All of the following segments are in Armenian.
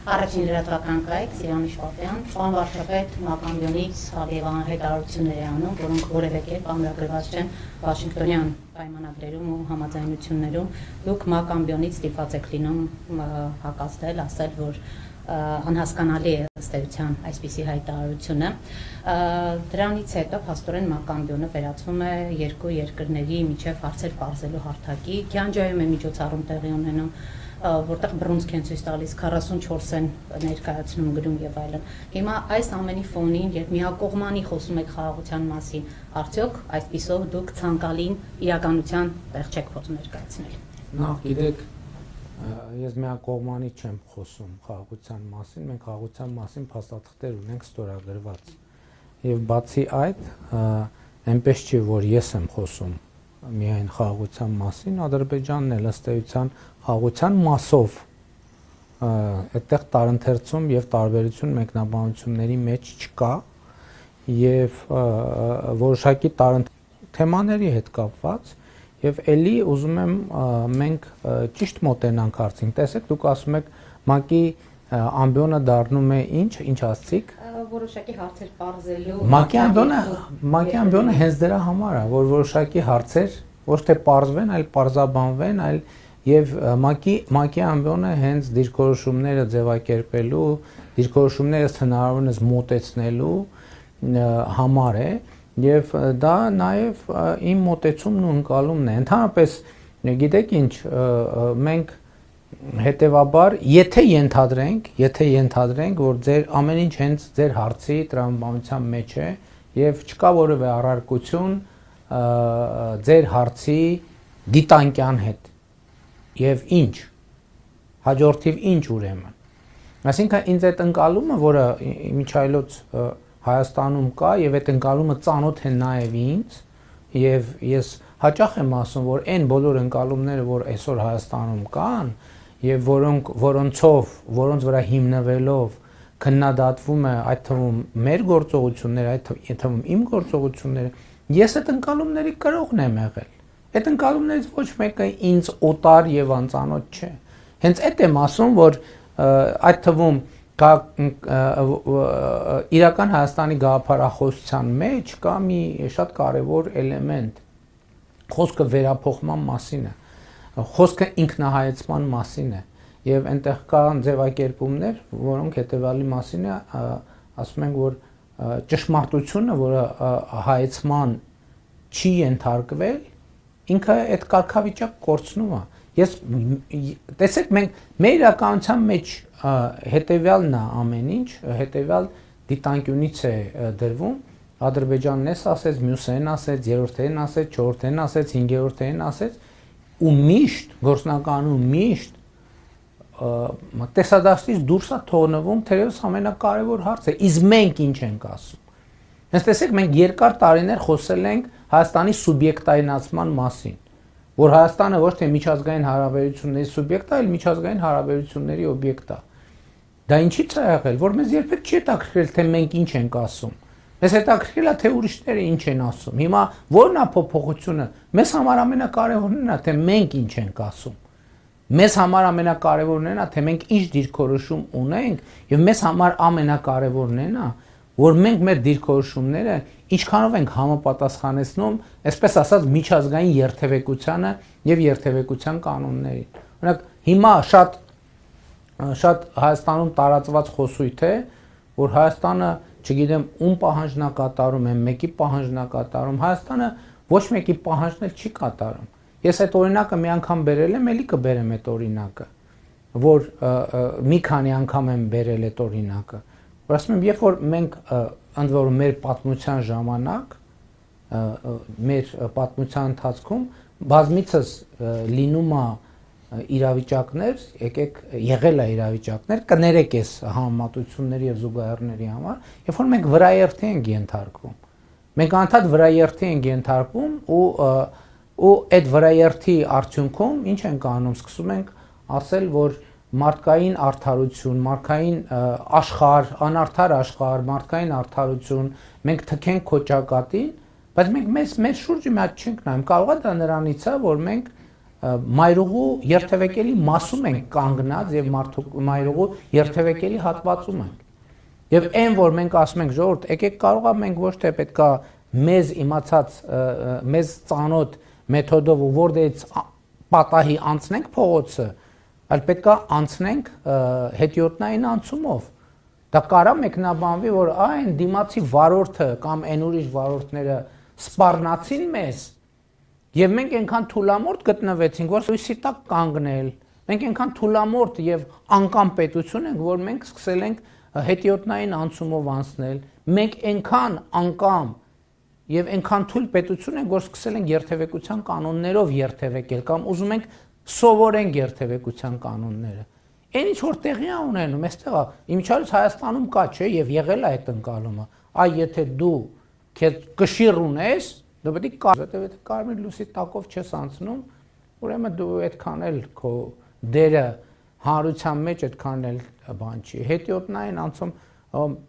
Առաջին լրատվական կայք Սիրանի Շապյան, պարոն վարչապետ, Մակամբյոնից Հալիևան հայտարարություններ է անում, որոնք որևէ կերպ ամրագրված չեն Վաշինգտոնյան պայմանագրերում ու համաձայնություններում։ Դուք Մակամբյոնից ստիպված եք լինում հակազդել, ասել, որ անհասկանալի է ըստ էության այսպիսի հայտարարությունը։ Դրանից հետո փաստորեն Մակամբյոնը վերածվում է երկու երկրների միջև հարցեր պարզելու հարթակի։ Գյանջայում է միջոցառում տեղի ունենում, որտեղ բռունցք են ցույց տալիս 44 են ներկայացնում գրում եւ այլն։ Հիմա այս ամենի ֆոնին, երբ միակողմանի խոսում եք խաղաղության մասին, արդյոք այսպիսով դուք ցանկալին իրականության տեղ չեք փորձում ներկայացնել։ Նախ գիտեք, ես միակողմանի չեմ խոսում խաղաղության մասին, մենք խաղաղության մասին փաստաթղթեր ունենք ստորագրված։ Եվ բացի այդ, այնպես չի, որ ես եմ խոսում միայն խաղաղության մասին, Ադրբեջանն էլ ըստ էության խաղաղության մասով այդտեղ տարընթերցում եւ տարբերություն մեկնաբանությունների մեջ չկա եւ որոշակի թեմաների հետ կապված եւ ելի ուզում եմ մենք ճիշտ մոտենանք հարցին։ Տեսեք, դուք ասում եք ՄԱԿ-ի ամբիոնը դառնում է ինչ ասցիք։ Որոշակի հարցեր պարզելու։ ՄԱԿ-ի ամբիոնը հենց դրա համար է, որ որոշակի հարցեր ոչ թե պարզվեն, այլ պարզաբանվեն, այլ եւ ՄԱԿ-ի ամբիոնը հենց դիրքորոշումները ձևակերպելու, դիրքորոշումները հնարավորինս մոտեցնելու համար է։ Եվ դա նաև իմ մոտեցումն ու ընկալումն է։ Ընդհանրապես, գիտեք ինչ, մենք հետևաբար, եթե ենթադրենք, որ ձեր ամեն ինչ հենց ձեր հարցի տրամաբանության մեջ է եւ չկա որևէ առարկություն ձեր հարցի դիտանկյան հետ։ Եվ ինչ, հաջորդիվ ինչ ուրեմն։ Այսինքն ինձ այդ ընկալումը, որը միջայլոց Հայաստանում կա եւ այդ ընկալումը ծանոթ է նաեւ ինձ եւ ես հաճախ եմ ասում, որ այն բոլոր ընկալումները, որ այսօր Հայաստանում կան եւ որոնց վրա հիմնվելով քննադատվում է այդ թվում մեր գործողությունները, այդ թվում իմ գործողությունները, ես այդ ընկալումների կրողն եմ եղել։ Այդ ընկալումներից ոչ մեկը ինձ օտար եւ անծանոթ չէ։ Հենց այդ եմ ասում, որ այդ թվում իրական Հայաստանի գաղափարախոսության մեջ կա մի շատ կարևոր էլեմենտ։ Խոսքը վերափոխման մասին է։ Խոսքը ինքնահայեցման մասին է։ Եվ այնտեղ կան ձևակերպումներ, որոնք հետևյալի մասին է, ասում ենք, որ ճշմարտությունը, որը հայեցման չի ենթարկվել, ինքը այդ կարգավիճակ կորցնում է։ Տեսեք, մենք մեր իրականության մեջ հետևյալն է ամեն ինչ, հետևյալ դիտանկյունից է դրվում, Ադրբեջանն էս ասեց, մյուսն ասեց, երրորդն ասեց, չորրորդն ասեց, հինգերորդն ասեց, ու միշտ գործնականում միշտ տեսադաշտից դուրս է թողնվում, թերևս ամենակարևոր հարցը, իսկ մենք ինչ ենք ասում։ Հենց տեսեք, մենք երկար տարիներ խոսել ենք Հայաստանի սուբյեկտայնացման մասին, որ Հայաստանը ոչ թե միջազգային հարաբերությունների սուբյեկտ է, այլ միջազգային հարաբերությունների օբյեկտ է։ Դա ինչի՞ց է եղել, որ մեզ երբեք չի հետաքրքրել, թե մենք ինչ ենք ասում։ Մեզ հետաքրքրել է, թե ուրիշները ինչ են ասում։ Հիմա ո՞րն է փոփոխությունը։ Մեզ համար ամենակարևորն է, թե մենք ինչ ենք ասում։ Մեզ համար ամենակարևորն է, թե մենք ինչ դիրքորոշում ունենք, եւ մեզ համար ամենակարևորն է, որ մենք մեր դիրքորոշումները ինչքանով ենք համապատասխանեցնում, այսպես ասած, միջազգային երթևեկությանը եւ երթևեկության կանոններին։ Օրինակ, հիմա շատ Հայաստանում տարածված խոսույթ է, որ Հայաստանը, չգիտեմ, ում պահանջն է կատարում, մեկի պահանջն է կատարում, Հայաստանը ոչ մեկի պահանջն էլ չի կատարում։ Ես այդ օրինակը մի անգամ բերել եմ, ելի կբերեմ այդ օրինակը, որ մի քանի անգամ եմ բերել այդ օրինակը։ Որ ասում եմ, երբ որ մենք ընդ որում մեր պատմության ժամանակ, մեր պատմության ընթացքում բազմիցս լինում է իրավիճակներ, եղել է իրավիճակներ, կներեք այս համեմատությունների եւ զուգահեռների համար, երբ որ մենք վրաերթի ենք ենթարկվում։ Մենք անդադ վրաերթի ենք ենթարկվում ու այդ վրաերթի արդյունքում ինչ ենք անում, սկսում ենք ասել, որ մարդկային արդարություն, մարդկային աշխարհ, անարդար աշխարհ, մարդկային արդարություն, մենք թքենք քոճակատին, բայց մենք մեր շուրջը մի հատ չենք նայում։ Կարող է դա նրանից է, որ մենք մայրուղու երթևեկելի մասում ենք կանգնած եւ մայրուղու երթևեկելի հատվածում ենք։ Եվ այն որ մենք ասում ենք ժողովուրդ, եկեք կարողա մենք ոչ թե պետքա մեզ իմացած մեզ ծանոթ մեթոդով ու որտեղից պատահի անցնենք փողոցը, այլ պետքա անցնենք հետիոտնային անցումով։ Դա կարա մեկնաբանվի, որ այն դիմացի վարորդը կամ այն ուրիշ վարորդները սպառնացին մեզ, եւ մենք այնքան թուլամորտ գտնվեցինք, որ սույսի տակ կանգնել։ Մենք այնքան թուլամորտ եւ անկամ պետություն ենք, որ մենք սկսել ենք հետիոտնային անցումով անցնել, մենք այնքան անկամ եւ այնքան թույլ պետություն ենք, որ սկսել ենք երթևեկության կանոններով երթևեկել կամ ուզում ենք սովորենք երթևեկության կանոնները։ Այն ինչ որ տեղի է ունենում, այստեղ է, իմիջիայլոց Հայաստանում կա, չէ, եւ եղել է այդ ընկալումը։ Այ եթե դու քեզ կշիռ ունես, դու պետք է կար, եթե կարմիր լույսի տակով չես անցնում, ուրեմն դու այդքան էլ քո դերը հանրության մեջ այդքան էլ բան չի։ Հետիոտնային անցում,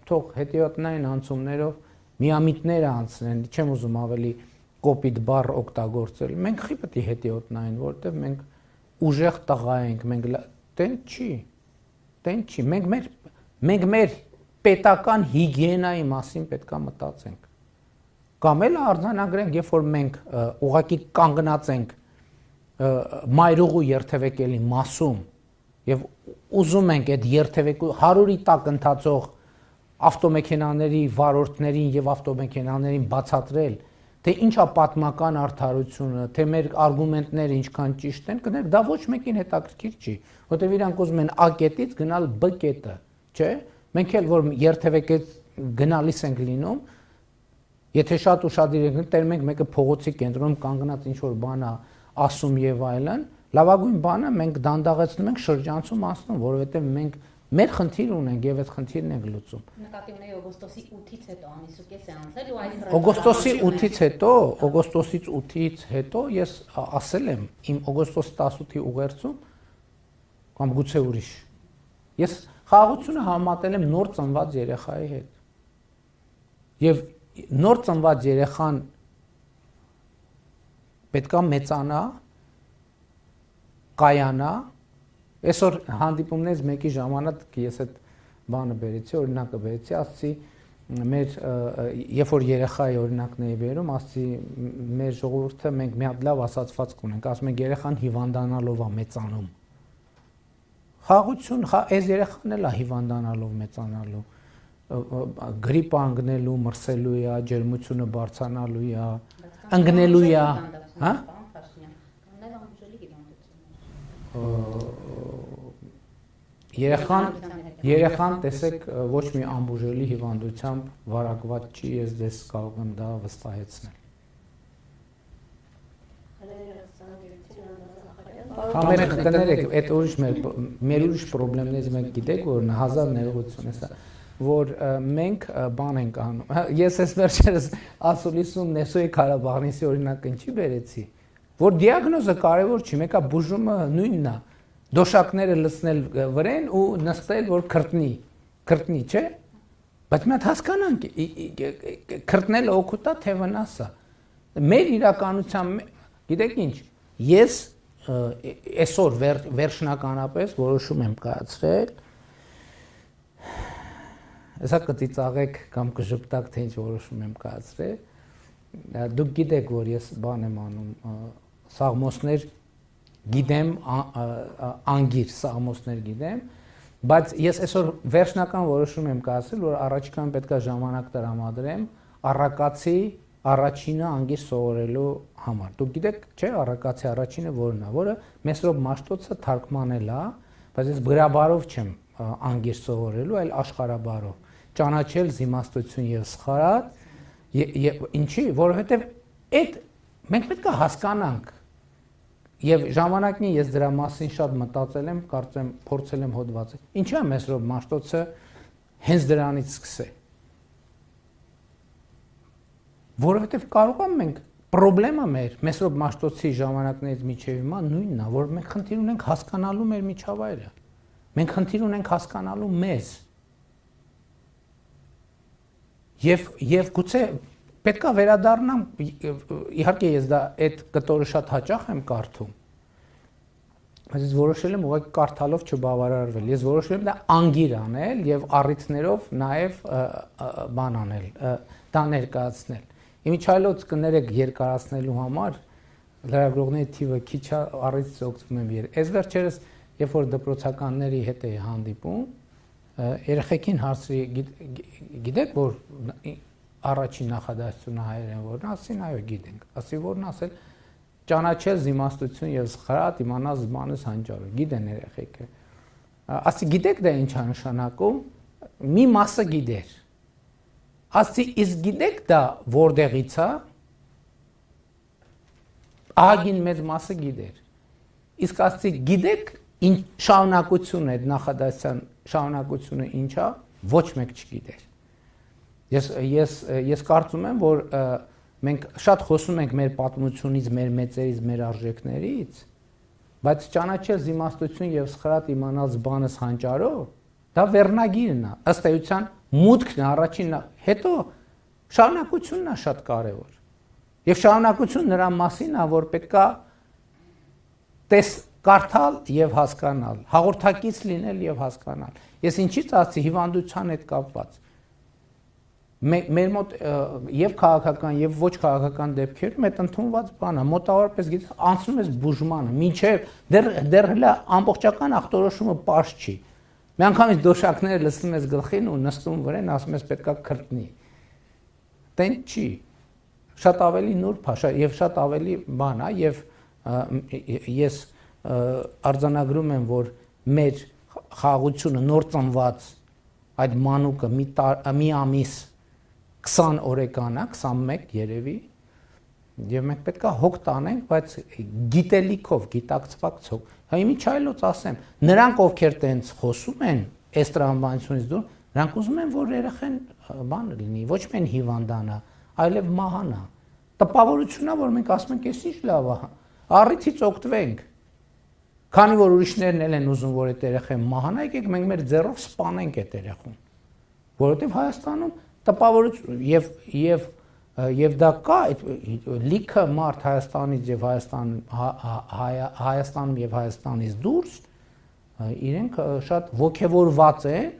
թող հետիոտնային անցումներով միամիտները անցնեն, չեմ ուզում ավելի կոպիտ բառ օգտագործել։ Մենք խի պետք է հետիոտնային, որովհետև մենք ուժեղ տղա ենք, մենք տեն չի, մենք մեր պետական հիգիենայի մասին պետք է մտածենք։ Կամ էլ արձանագրենք, երբ որ մենք ուղղակի կանգնած ենք մայրուղու երթևեկելի մասում եւ ուզում ենք այդ երթևեկու 100-ի տակ ընթացող ավտոմեքենաների վարորդներին եւ ավտոմեքենաներին բացատրել, թե ինչա պատմական արդարությունը, թե մեր արգումենտները ինչքան ճիշտ են, կներեք, դա ոչ մեկին հետաքրքիր չի, որտեղ իրանք ուզում են A կետից գնալ B կետը, չէ՞։ Մենք էլ որ երթևեկից գնալիս ենք լինում, եթե շատ ուշադիր ենք, տեր մենք մեկը փողոցի կենտրոնում կանգնած ինչ որ բան է ասում եւ այլն, լավագույն բանը մենք դանդաղեցնում ենք շրջանցում անցնում, որովհետեւ մենք մեր խնդիր ունենք եւ այդ խնդիրն ենք լուծում։ Նկատի ունեի օգոստոսի 8-ից հետո ամիսուկես է անցել ու այս օգոստոսի 8-ից հետո ես ասել եմ իմ օգոստոսի 18-ի ուղերձում կամ գուցե ուրիշ։ Ես խաղաղությունը համատել եմ նոր ծնված երեխայի հետ։ Եվ նոր ծնված երեխան պետքա մեծանա, կայանա։ Այսօր հանդիպումներից մեկի ժամանակ ես այդ բանը բերեցի, օրինակը բերեցի, ասացի մեր երբ որ երեխայի օրինակն էի բերում, ասացի մեր ժողովուրդը մենք մի հատ լավ ասացվածք ունենք, ասում ենք երեխան հիվանդանալով է մեծանում։ Խաղաղություն, այս երեխան էլ է հիվանդանալով մեծանալու, գրիպ անգնելու, մրսելու է, ջերմությունը բարձրանալու է, ընկնելու է, հա? Երեխան տեսեք ոչ մի ամբուժելի հիվանդությամբ վարակված չի, ես դες կարող եմ դա վստահեցնել։ Համերեք կներեք, այդ ուրիշ մեր ուրիշ խնդիրներից մենք գիտեք, որ 1000 ներողություն է, որ մենք բան ենք անում։ Ես այս վերջերս ասուլիսում Նեսոյի Ղարաբաղնիսի օրինակը ինչի բերեցի, որ դիագնոզը կարևոր չի, մեկը բուժումը նույնն է։ Դոշակները լցնել վրեն ու նստել, որ քրտնի, չէ՞։ Բայց մենք հասկանանք, քրտնելը օգուտ է, թե վնաս է։ Մեր իրականության, գիտեք ինչ, ես այսօր վերջնականապես որոշում եմ կայացրել, հեսա կծիծաղեք կամ կժպտակ, թե ինչ որոշում եմ կայացրել, դուք գիտեք, որ ես բան եմ անում, սաղմոսներ գիտեմ, անգիր սաղմոսներ գիտեմ, բայց ես այսօր վերջնական որոշում եմ կայացրել, որ առաջիկան պետք է ժամանակ տրամադրեմ առակացի առաջինը անգիր սովորելու համար։ Դուք գիտեք, չէ, առակացի առաջինը որն է, որը Մեսրոպ Մաշտոցը թարգմանել է, բայց ես գրաբարով չեմ անգիր սովորելու, այլ աշխարհաբարով։ Ճանաչել զիմաստություն եւ սխարատ, ինչի, որովհետեւ այդ մենք պետք է հասկանանք։ Եվ ժամանակին ես դրա մասին շատ մտածել եմ, կարծեմ փորձել եմ հոդվածել։ Ինչու է Մեսրոպ Մաշտոցը հենց դրանից սկսել։ Որովհետև կարող եմ մենք պրոբլեմը մեր Մեսրոպ Մաշտոցի ժամանակներից միջև հիմա նույնն է, որ մենք խնդիր ունենք հասկանալու մեր միջավայրը։ Մենք խնդիր ունենք հասկանալու մեզ։ Եվ գուցե պետք է վերադառնամ, իհարկե ես դա այդ կտորը շատ հաճախ եմ կարդում, Բայց ես որոշել եմ ուղղակի կարդալով չբավարարվել։ Ես որոշել եմ դա անգիր անել եւ առիթներով նաեւ բան անել, դա ներկայացնել։ Իմիջայլոց կներեք երկարացնելու համար լրագրողների թիվը քիչ առիթից օգտվում եմ։ Այս վերջերս երբ որ դպրոցականների հետ էի հանդիպում, երեխեքին հարցրի, գիտեք որ առաջին նախադասությունը հայերեն որն ասին, այո գիտենք։ Ասի որն ասել ճանաչել զիմաստություն եւ սխրատ իմանալ զմանս հանճարը գիտեն երեխեքը ասի գիտեք դա ինչ է նշանակում մի մասը գիտեր ասի իսկ գիտեք դա որտեղից է ահագին մեծ մասը գիտեր իսկ ասի գիտեք ինչ շարունակությունը այդ նախադասության շարունակությունը ինչ է ոչ մեկ չգիտեր ես կարծում եմ որ մենք շատ խոսում ենք մեր պատմությունից, մեր մեծերից, մեր արժեքներից, բայց ճանաչել զիմաստություն եւ սխրատ իմանալ բանս հանճարով, դա վերնագիրն է, ըստ էության մուտքն է առաջինն է, հետո շարունակությունն է շատ կարեւոր։ Եվ շարունակություն նրա մասին է, որ պետքա կարդալ եւ հասկանալ, հաղորդակից լինել եւ հասկանալ։ Ես ինչից ասի հիվանդության հետ կապված մեր մոտ եւ քաղաքական եւ ոչ քաղաքական դեպքերում այդ ընդունված բանը մոտավորապես գիտես անցնում ես բուժմանը մինչեւ դեռ հələ ամբողջական ախտորոշումը པարզ չի մի անգամից դոշակները լսում ես գլխին ու նստում վրան ասում ես պետքա քրտնի տեն չի շատ ավելի նուրբ է եւ շատ ավելի բան է եւ ես արձանագրում եմ որ մեր խաղաղությունը նոր ծնված այդ մանուկը մի ամիս 20 օրեկան է, 21 երևի, եւ մենք պետք է հոգ տանենք, բայց գիտելիքով, գիտակցվածքով։ Հա իմիջայլոց ասեմ, նրանք ովքեր տենց խոսում են, այս տրամաբանությունից դուրս, նրանք ուզում են, որ երեխեն բան լինի, ոչ միայն հիվանդանա, այլև մահանա։ Տպավորությունն է, որ մենք ասում ենք, էս ինչ լավ է, առիթից օգտվենք։ Քանի որ ուրիշներն են ուզում, որ այդ երեխեն մահանա, եկեք մենք մեր ձեռով սպանենք այդ երեխուն։ Որովհետեւ Հայաստանում տպավորություն եւ դա կա լիքը մարդ Հայաստանից եւ Հայաստանում եւ Հայաստանից դուրս իրենք շատ ոգևորված են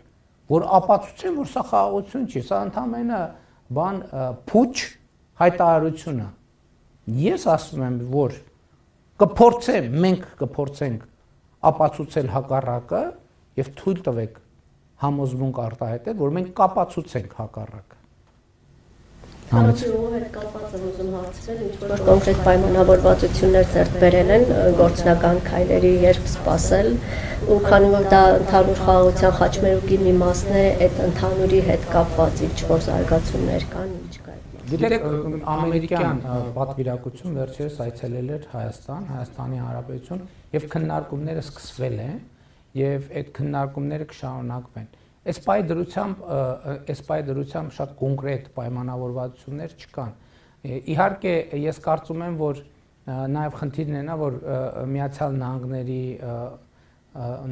որ ապացուցեն որ սա խաղաղություն չի սա ընդամենը բան փուչ հայտարարություն է ես ասում եմ որ մենք կփորձենք ապացուցել հակառակը եւ թույլ տվեք համոզմունք արտահայտել, որ մենք կապացուցենք հակառակը։ Հանրությունով հետ կապված եմ ուզում հարցնել, ինչ-որ կոնկրետ պայմանավորվածություններ ձեռք բերել են գործնական քայլերի երբ սպասել, ու քանի որ դա ընդհանուր խաղաղության խաչմերուկի մի մասն է, այդ ընդհանուրի հետ կապված ինչ-որ զարգացումներ կան, ինչ կա։ Գիտեք, ամերիկյան պատվիրակություն վերջերս այցելել էր Հայաստան, Հայաստանի Հանրապետություն եւ քննարկումները սկսվել են եւ այդ քննարկումները կշարունակվեն։ Այս պայդրությամբ շատ կոնկրետ պայմանավորվածություններ չկան։ Իհարկե, ես կարծում եմ, որ նաեւ խնդիրն է նա, որ Միացյալ Նահանգների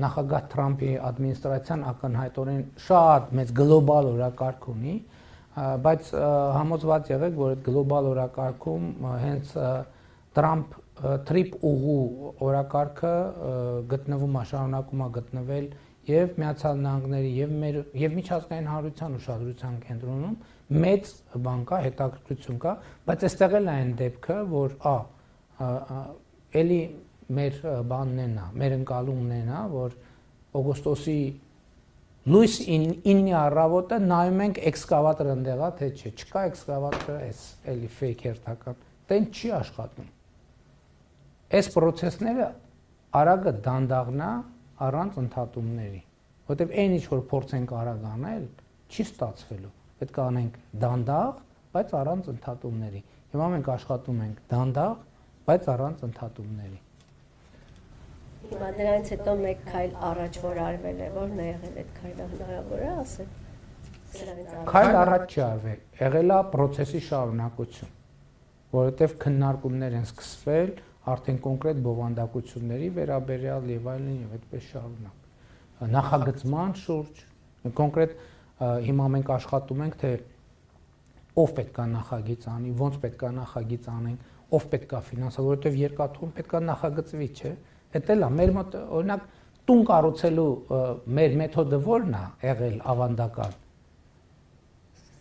նախագահ Թրամփի ադմինիստրացիան ակնհայտորեն շատ մեծ գլոբալ օրակարգ ունի, բայց համոզված եղեք, որ այդ գլոբալ օրակարգում հենց Թրամփ Trip ուղու օրակարգը գտնվում է, շարունակում է գտնվել եւ Միացյալ Նահանգների եւ միջազգային հանրության ուշադրության կենտրոնում մեծ բան կա, հետաքրքրություն կա, բայց այստեղ էլ այն դեպքը, որ էլի մեր բանն են, մեր ընկալումն են, որ օգոստոսի լույս 9-ի առավոտը նայում ենք էքսկավատորը ընդեղա թե չէ, չկա էքսկավատորը, էս էլի ֆեյք հերթական, տեն չի աշխատում։ Այս process-ները արագը դանդաղնա առանց ընդհատումների, որտեղ այն ինչ որ փորձենք արագ անել, չի ստացվելու։ Պետք է անենք դանդաղ, բայց առանց ընդհատումների։ Հիմա մենք աշխատում ենք դանդաղ, բայց առանց ընդհատումների։ Հիմա դրանից հետո մեկ քայլ առաջ որ արվել է, որն է եղել այդ քայլը հնարավոր է ասել։ Քայլ առաջ չի արվել, եղել է process-ի շարունակություն, որովհետև քննարկումներ են սկսվել արդեն կոնկրետ բովանդակությունների վերաբերյալ եւ այլն եւ այդպես շարունակ նախագծման շուրջ կոնկրետ հիմա մենք աշխատում ենք թե ով պետք է նախագիծ անի ոնց պետք է նախագիծ անենք ով պետք է ֆինանսավորել որովհետեւ երկաթում պետք է նախագծվի չէ Էդ էլ է, մեր մոտ օրինակ տուն կառուցելու մեր մեթոդը ո՞րն է եղել ավանդական։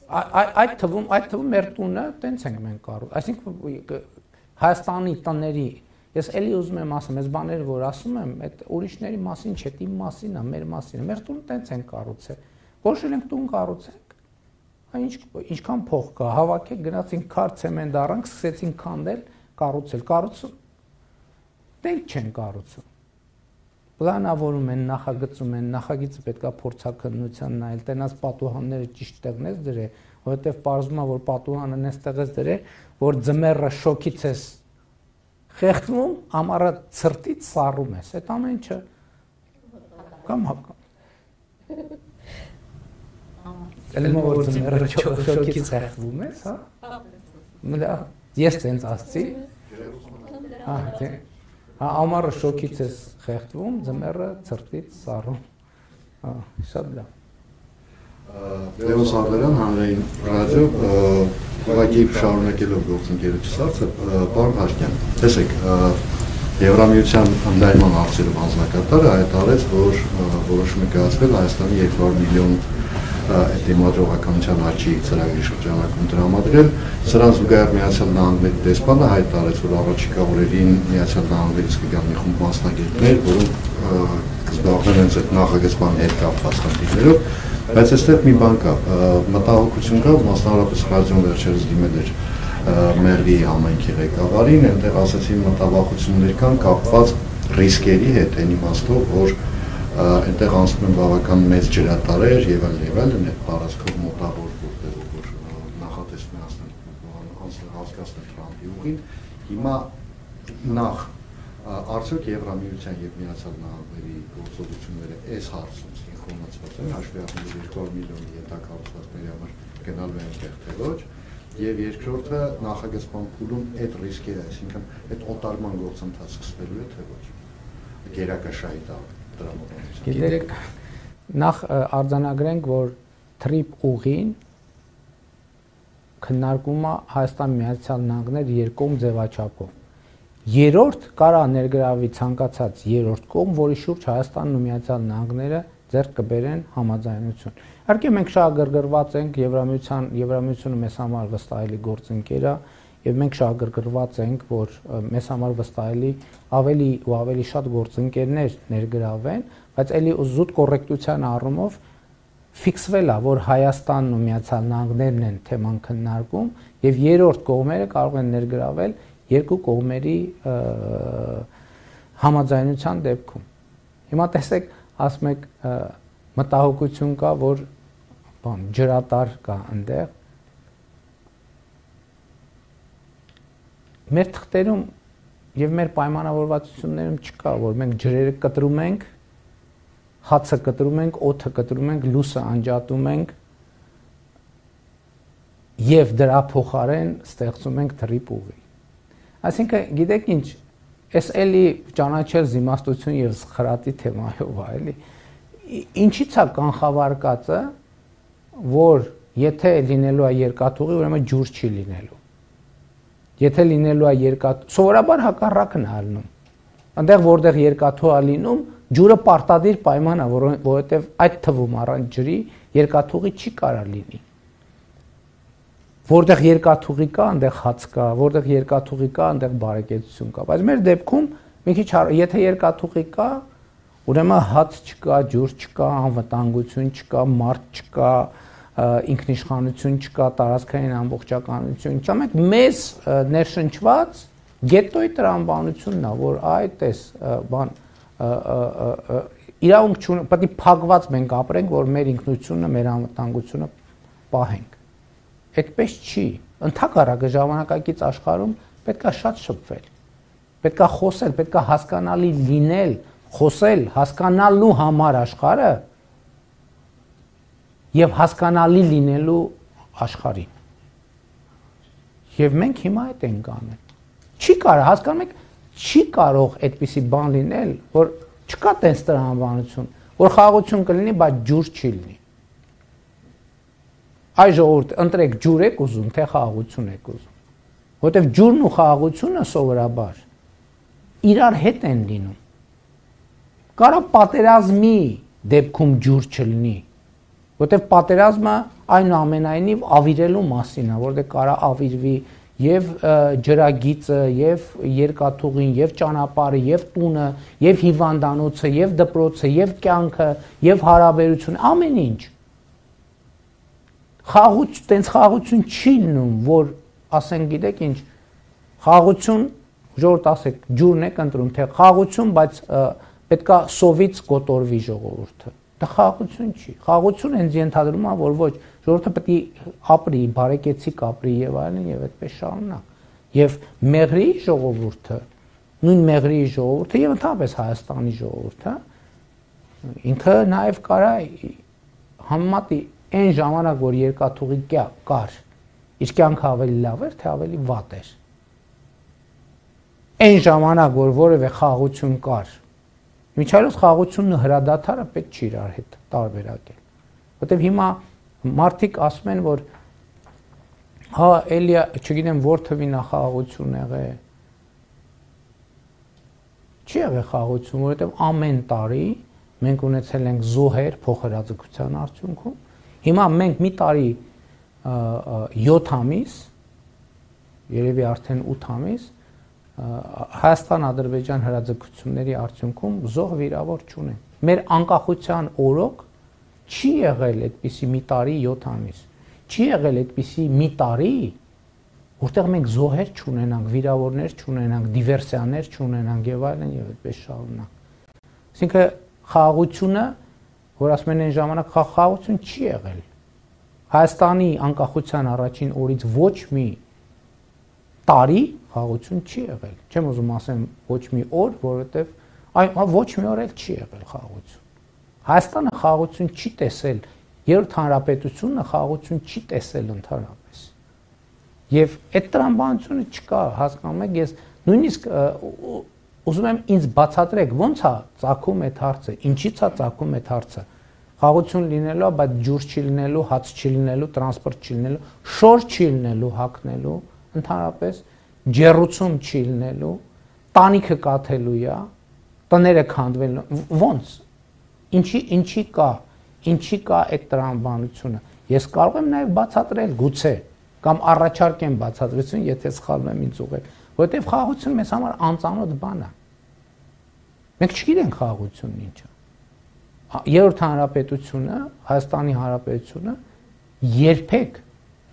Այդ թվում մեր տունը տենց ենք մենք կառուցում։ Այսինքն Հայաստանի տների, ես էլի ուզում եմ ասեմ, այս բաները որ ասում եմ, այդ ուրիշների մասին չէ, իմ մասին է, մեր մասին է։ Մեր տունը տենց ենք կառուցել։ Որոշել ենք տուն կառուցենք։ Ինչքան փող կա, հավաքեք, գնացինք քար ցեմենտ առանք, սկսեցինք քանդել, կառուցել։ Տենք չեն կառուցում։ Պլանավորում են, նախագծում են, նախագիծը պետքա փորձաքննության նայել, տենաց պատուհանները ճիշտ տեղն ես դրել, որովհետև պարզվում է, որ պատուհանը նստեղ ես դրել, որ ձմեռը շոկից ես խեղդվում, ամառը ցրտից սառում ես, այդ ամեն ինչը կամ Ելմա որ ձմեռը շոկից խեղդվում ես, հա։ Ես տենց ասցի։ Ամառը շոկից ես խեղդվում, ձմեռը ցրտից սառում։ Շատ լավ։ Լևոս Ալբերյան, հանրային ռադիո, ուղղակի շարունակելով գործընկերոջս հարցը, պարոն Հաշտյան, տեսեք, Եվրամիության ընդլայնման հարցերով անձնակատարը հայտարարեց, որ որոշում է կայացվել Հայաստանի 200 միլիոն դիմադրողականության աճի ծրագրի շրջանակում տրամադրել, սրան զուգահեռ Միացյալ Նահանգների դեսպանը հայտարարեց, որ առաջիկա օրերին Միացյալ Նահանգներից կգան մի խումբ մասնագետներ, որոնք կզբաղվեն հենց այդ նախագծման հետ կապված խնդիրներով, բայց այստեղ մի բան կա, մտահոգություն կա, մասնավորապես ռադիոն վերջերս դիմել էր Մեղրի համայնքի ղեկավարին, այնտեղ ասացին մտավախություններ կան կապված ռիսկերի հետ, այն իմաստով, որ այնտեղ անցնում են բավական մեծ ջրատարեր եւ այլն, այդ տարածքով մոտավոր որտեղ որ նախատեսվում է հասկացնել Թրամփի ուղին, հիմա նախ արդյոք Եվրամիության եւ Միացյալ Նահանգների գործողությունները այս հարցում սինխրոնացված են, հաշվի առնելով 200 միլիոնի յետակառուցվածքների համար գնալու են այնտեղ թե ոչ, եւ երկրորդը նախագծման փուլում այդ ռիսկերը, այսինքն այդ օտարման գործընթացը սկսվելու է թե ոչ, գերակաշահի տրամադրություն։ Գիտեք, նախ արձանագրենք, որ TRIP ուղին քննարկում է Հայաստան Միացյալ Նահանգներ երկկողմ ձևաչափով։ Երրորդ կարա ներգրավի ցանկացած երրորդ կողմ, որի շուրջ Հայաստանն ու Միացյալ Նահանգները ձեռք կբերեն համաձայնություն։ Իհարկե մենք շահագրգռված ենք Եվրամիությունը մեզ համար վստահելի գործընկեր է, եւ մենք շահագրգռված ենք, որ մեզ համար վստահելի ավելի ու ավելի շատ գործընկերներ ներգրավեն, բայց ելի զուտ կոռեկտության առումով ֆիքսվել է, որ Հայաստանն ու Միացյալ Նահանգներն են թեման քննարկում եւ երրորդ կողմերը կարող են ներգրավել երկու կողմերի համաձայնության դեպքում։ Հիմա տեսեք, ասում եք մտահոգություն կա, որ ջրատար կա այնտեղ։ Մեր թղթերում եւ մեր պայմանավորվածություններում չկա, որ մենք ջրերը կտրում ենք, հացը կտրում ենք, օդը կտրում ենք, լույսը անջատում ենք եւ դրա փոխարեն ստեղծում ենք TRIP ուղի։ Այսինքն, գիտեք ինչ, այս էլի ճանաչել զիմաստություն եւ սխրատի թեմայով է, էլի։ Ինչի՞ց է կանխավարկածը, որ եթե լինելու է երկաթուղի, ուրեմն ջուր չի լինելու։ Եթե լինելու է սովորաբար հակառակն է ալնում։ Այնտեղ որտեղ երկաթուղի է լինում, ջուրը պարտադիր պայման է, որովհետև այդ թվում առանց ջրի երկաթուղի չի կարա լինի։ Որտեղ երկաթուղի կա, այնտեղ հաց կա, որտեղ երկաթուղի կա, այնտեղ բարեկեցություն կա։ Բայց մեր դեպքում մի քիչ եթե երկաթուղի կա, ուրեմն հաց չկա, ջուր չկա, անվտանգություն չկա, մարդ չկա, ինքնիշխանություն չկա, տարածքային ամբողջականություն չկա, մենք մեզ ներշնչված գետոյի տրամաբանությունն է, որ այդ էս բան իրավունք չունի, պետք է փակված մենք ապրենք, որ մեր ինքնությունը, մեր անվտանգությունը պահենք։ Այդպես չի։ Ընդհակառակը ժամանակակից աշխարհում պետքա շատ շփվել։ Պետքա խոսել, պետքա հասկանալի լինել, խոսել, հասկանալու համար աշխարհը եւ հասկանալի լինելու աշխարհին։ Եվ մենք հիմա այդ ենք անում։ Չի կարող, հասկանում եք, չի կարող այդպիսի բան լինել, որ չկա տես տրամաբանություն, որ խաղաղություն կլինի, բայց ջուր չի լինի։ Այ ժողովուրդ, ընտրեք ջուր եք ուզում, թե խաղաղություն եք ուզում։ Որտեվ ջուրն ու խաղաղությունը սովորաբար իրար հետ են լինում։ Կարա պատերազմի դեպքում ջուր չլինի, որտեղ պատերազմը այնուամենայնիվ ավիրելու մասին է, որտեղ կարա ավիրվի եւ ջրագիծը, եւ երկաթուղին, եւ ճանապարհը, եւ տունը, եւ հիվանդանոցը, եւ դպրոցը, եւ կյանքը, եւ հարաբերությունը, ամեն ինչ։ Տենց խաղություն չի լինում, որ ասենք գիտեք ինչ, խաղություն, ժողովուրդ ասեք, ջուրն եք ընտրում, թե խաղություն, բայց պետքա սովից կոտորվի ժողովուրդը։ Դա խաղություն չի։ Խաղություն հենց ենթադրում է, որ ոչ, ժողովուրդը պետք է ապրի, բարեկեցիկ ապրի եւ այլն եւ այդպես շարունակ։ Եւ մեղրի ժողովուրդը, նույն մեղրի ժողովուրդը եւ ընդհանրապես Հայաստանի ժողովուրդը ինքը նաեւ կարա համեմատի այն ժամանակ, որ երկաթուղի կար, իր կյանքը ավելի լավ էր, թե ավելի վատ էր։ Այն ժամանակ, որ որևէ խաղություն կար, միջայլոց խաղությունն ու հրադադարը պետք չի իրար հետ տարբերակել։ Որտեւ հիմա մարդիկ ասում են, որ հա էլի, չգիտեմ, որ թվի նախախաղություն եղե։ Չի եղել խաղություն, որովհետեւ ամեն տարի մենք ունեցել ենք զոհեր փոխհրաձգության արդյունքում։ Հիմա մենք մի տարի 7 ամիս, երևի արդեն 8 ամիս Հայաստան-Ադրբեջան հրաձգությունների արդյունքում զոհ վիրավոր չունենք։ Մեր անկախության օրոք չի եղել այդպիսի մի տարի 7 ամիս։ Չի եղել այդպիսի մի տարի, որտեղ մենք զոհեր չունենանք, վիրավորներ չունենանք, դիվերսիաներ չունենանք եւ այլն եւ այդպես շարունակ։ Այսինքն խաղաղությունը, որ ասում են այն ժամանակ խաղաղություն չի եղել։ Հայաստանի անկախության առաջին օրից ոչ մի տարի խաղաղություն չի եղել։ Չեմ ուզում ասեմ ոչ մի օր, որովհետև ոչ մի օր էլ չի եղել խաղաղություն։ Հայաստանը խաղաղություն չի տեսել, երրորդ հանրապետությունը խաղաղություն չի տեսել ընդհանրապես։ Եվ այդ տրամաբանությունը չկա, հասկանում եք, ես նույնիսկ ուզում եմ ինձ բացատրեք, ո՞նց է ծագում այդ հարցը, ինչի՞ց է ծագում այդ հարցը։ Խաղաղություն լինելու, բայց ջուր չի լինելու, հաց չի լինելու, տրանսպորտ չի լինելու, շոր չի լինելու, հագնելու, ընդհանրապես ջեռուցում չի լինելու, տանիքը կաթելու է, տները քանդվելու, ո՞նց։ Ինչի կա այդ տրամաբանությունը։ Ես կարող եմ նաև բացատրել, գուցե, կամ առաջարկեմ բացատրություն, եթե սխալվում եմ ինձ ուղղել, որովհետև խաղաղությունը մեզ համար անծանոթ բան է։ Մենք չգիտենք խաղաղությունն ինչ է։ Երրորդ հանրապետությունը, Հայաստանի Հանրապետությունը երբեք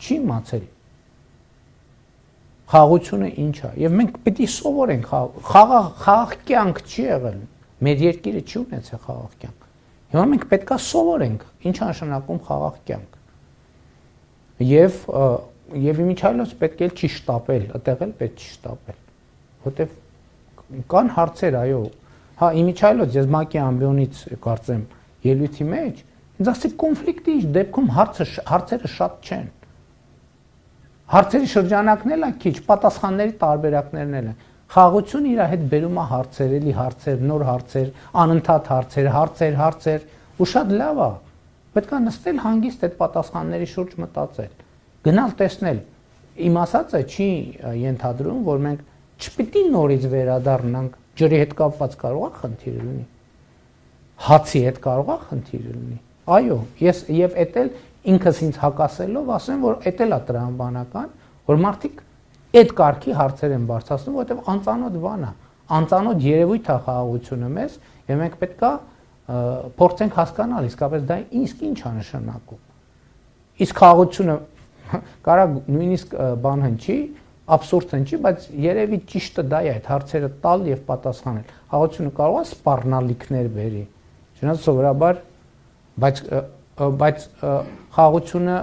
չի իմացել խաղաղությունը ինչ է, եւ մենք պետք է սովորենք խաղաղ կյանք չի եղել, մեր երկիրը չի ունեցել խաղաղ կյանք։ Հիմա մենք պետք է սովորենք ինչ է նշանակում խաղաղ կյանք։ Եվ իմիջիայլոց պետք է չի շտապել, այդտեղ էլ պետք չի շտապել, որտեվ կան հարցեր, այո, հա իմիջիայլոց ես ՄԱԿ-ի ամբիոնից կարծեմ ելույթի մեջ, ինձ ասի կոնֆլիկտի դեպքում հարցերը շատ չեն։ Հարցերի շրջանակն էլ է քիչ, պատասխանների տարբերակներն էլ են։ Խաղաղությունը իր հետ բերում է հարցեր, էլի հարցեր, նոր հարցեր, անընդհատ հարցեր, ու շատ լավ է։ Պետք է նստել հանգիստ այդ պատասխանների շուրջ մտածել։ Գնալ տեսնել։ Իմ ասածը չի ենթադրում, որ մենք չպիտի նորից վերադառնանք, ջրի հետ կապված կարող է խնդիր լինի։ Հացի հետ կարող է խնդիր լինի։ Այո, ես եւ էտել ինքս ինձ հակասելով ասեմ, որ էդ էլ է տրամաբանական, որ մարդիկ այդ կարգի հարցեր են բարձրացնում, որովհետև անծանոթ բան է, անծանոթ երևույթ է խաղաղությունը մեզ, եւ մենք պետքա փորձենք հասկանալ իսկապես դա ինչ է նշանակում։ Իսկ խաղաղությունը կարա նույնիսկ բան հնչի, абսուրդ հնչի, բայց երևի ճիշտը դա է, այդ հարցերը տալ եւ պատասխանել։ Խաղաղությունը կարող է սպառնալիքներ բերի։ Չնայած սովորաբար, բայց խաղաղությունը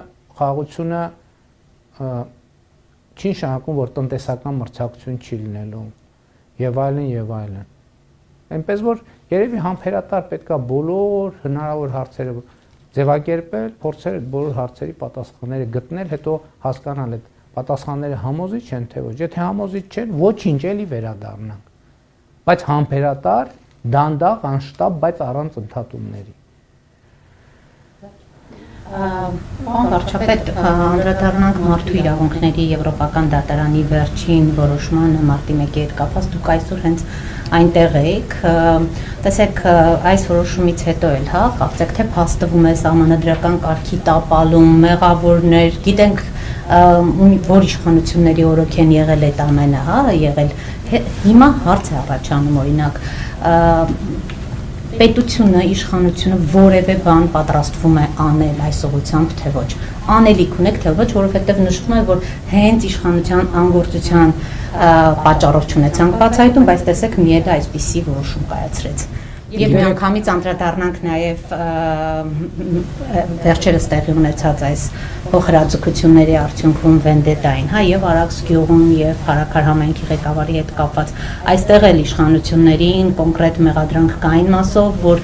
չի նշանակում, որ տնտեսական մրցակցություն չի լինելու եւ այլն։ Այնպես որ երևի համբերատար պետքա բոլոր հնարավոր հարցերը ձևակերպել, փորձել այդ բոլոր հարցերի պատասխանները գտնել, հետո հասկանալ այդ պատասխանները համոզիչ են թե ոչ։ Եթե համոզիչ չեն, ոչինչ էլի վերադառնանք։ Բայց համբերատար, դանդաղ, անշտապ, բայց առանց ընդհատումների։ Պարոն վարչապետ, անդրադառնանք մարդու իրավունքների Եվրոպական դատարանի վերջին որոշմանը մարտի 1-ի հետ կապված, դուք այսօր հենց այնտեղ եք, տեսեք, այս որոշումից հետո էլ, հա, կարծեք թե փաստվում է սահմանադրական կարգի տապալում, մեղավորներ, գիտենք որ իշխանությունների օրոք են եղել այդ ամենը, հա, եղել, հիմա հարց է առաջանում, օրինակ, պետությունը, իշխանությունը որևէ բան պատրաստվում է անել այս ուղղությամբ, թե ոչ, անելիք ունեք, թե ոչ, որովհետև նշվում է, որ հենց իշխանության անգործության պատճառով չունեցանք բացահայտում, բայց տեսեք ՄԻԵԴ-ը այսպիսի որոշում կայացրեց։ Եվ միանգամից անդրադառնանք նաև վերջերս տեղի ունեցած այս փոխհրաձգությունների արդյունքում վենդետային, հա, եւ Արաքս գյուղում եւ Հարաքար համայնքի ղեկավարի հետ կապված այստեղ էլ իշխանություններին կոնկրետ մեղադրանք կային մասով, որ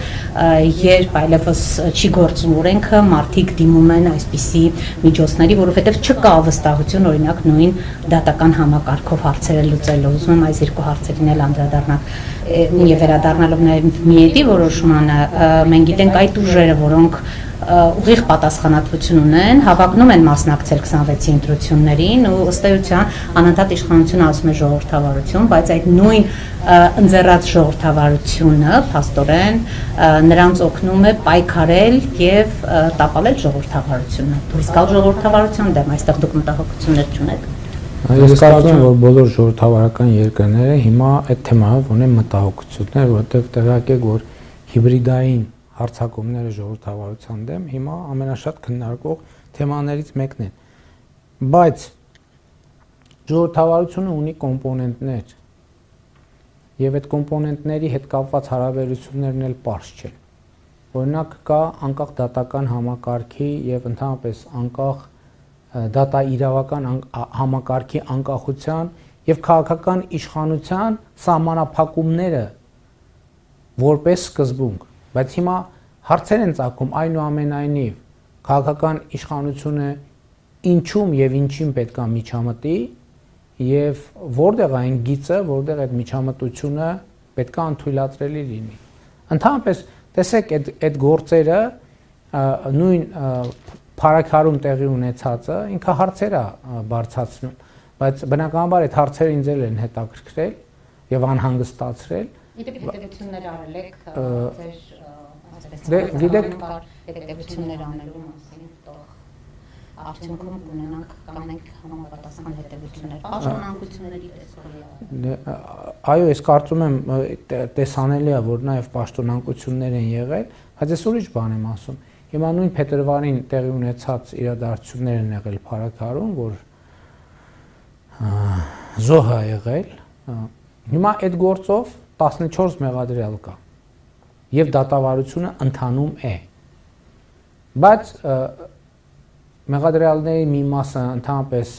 երբ այլևս չի գործում օրենքը, մարդիկ դիմում են այսպիսի միջոցների, որովհետեւ չկա վստահություն, օրինակ նույն դատական համակարգով հարցերը լուծելու։ Ուզում եմ այս երկու հարցերին էլ անդրադառնանք եւ վերադառնալով նաեւ ՄԻԵԴ-ի որոշմանը, մենք գիտենք այդ ուժերը, որոնք ուղիղ պատասխանատվություն ունեն, հավակնում են մասնակցել 26-ի ընտրություններին ու ըստ էության անընդհատ իշխանությունը ասում է ժողովրդավարություն, բայց այդ նույն ընձեռած ժողովրդավարությունը փաստորեն նրանց օգնում է պայքարել եւ տապալել ժողովրդավարությունը։ Դուրս գալ ժողովրդավարության դեմ, այստեղ դուք մտահոգություններ չունեք։ Ես կարծում եմ, որ բոլոր ժողովրդավարական երկրները հիմա այդ թեմայով ունեն մտահոգություններ, որովհետև տեղյակ եք, որ հիբրիդային հարձակումները ժողովրդավարության դեմ հիմա ամենաշատ քննարկվող թեմաներից մեկն են։ Բայց ժողովրդավարությունը ունի կոմպոնենտներ, եւ այդ կոմպոնենտների հետ կապված հարաբերություններն էլ պարզ չեն։ Օրինակ կա անկախ դատական համակարգի եւ ընդհանրապես անկախ դատա իրավական համակարգի անկախության եւ քաղաքական իշխանության սահմանափակումները որպես սկզբունք, բայց հիմա հարցեր են ծագում այնուամենայնիվ քաղաքական իշխանությունը ինչում եւ ինչին պետք է միջամտի եւ որտեղ է այն գիծը, որտեղ այդ միջամտությունը պետք է անթույլատրելի լինի։ Ընդհանրապես տեսեք այդ գործերը նույն Փարաքարում տեղի ունեցածը ինքը հարցեր է բարձրացնում, բայց բնականաբար այդ հարցերը ինձ էլ են հետաքրքրել եւ անհանգստացրել։ Իդեպ հետևություններ արել եք ձեր գիտեք հետևություններ անելու մասին, թող արդյունքում կունենանք կանենք համապատասխան հետևություններ, պաշտոնանկությունների տեսքով։ Այո, ես կարծում եմ տեսանելի է, որ նաեւ պաշտոնանկություններ են եղել, բայց ես ուրիշ բան եմ ասում։ Հիմա նույն փետրվարին տեղի ունեցած իրադարձություններ են եղել Փարաքարում, որ զոհ է եղել։ Հիմա այդ գործով 14 մեղադրյալ կա եւ դատավարությունը ընթանում է։ Բայց մեղադրյալների մի մասը ընդհանրապես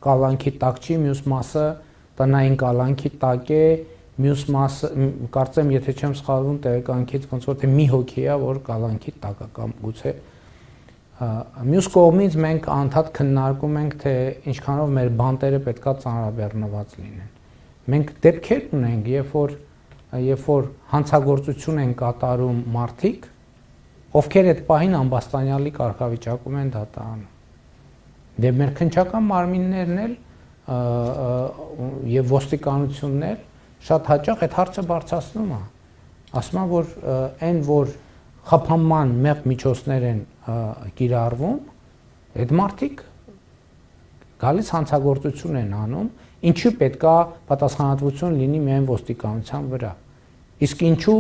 կալանքի տակ չի, մյուս մասը տնային կալանքի տակ է, մյուս մասը կարծեմ եթե չեմ սխալվում տեղեկանքից ոնց որ թե մի հոգի է որ կալանքի տակ է կամ գուցե մյուս կողմից մենք անդադ քննարկում ենք թե ինչքանով մեր բանտերը պետքա ծանրաբեռնված լինեն։ Մենք դեպքեր ունենք, երբ որ հանցագործություն են կատարում մարդիկ, ովքեր այդ պահին ամբաստանյալի կարգավիճակում են դատարանում։ Դե մեր քննչական մարմիններն էլ եւ ոստիկանությունն էլ շատ հաճախ այդ հարցը բարձրացնում է։ Ասում են, որ այն որ խափանման մեղ միջոցներ են կիրառվում, այդ մարդիկ գալիս հանցագործություն են անում, ինչու պետքա պատասխանատվություն լինի միայն ոստիկանության վրա։ Իսկ ինչու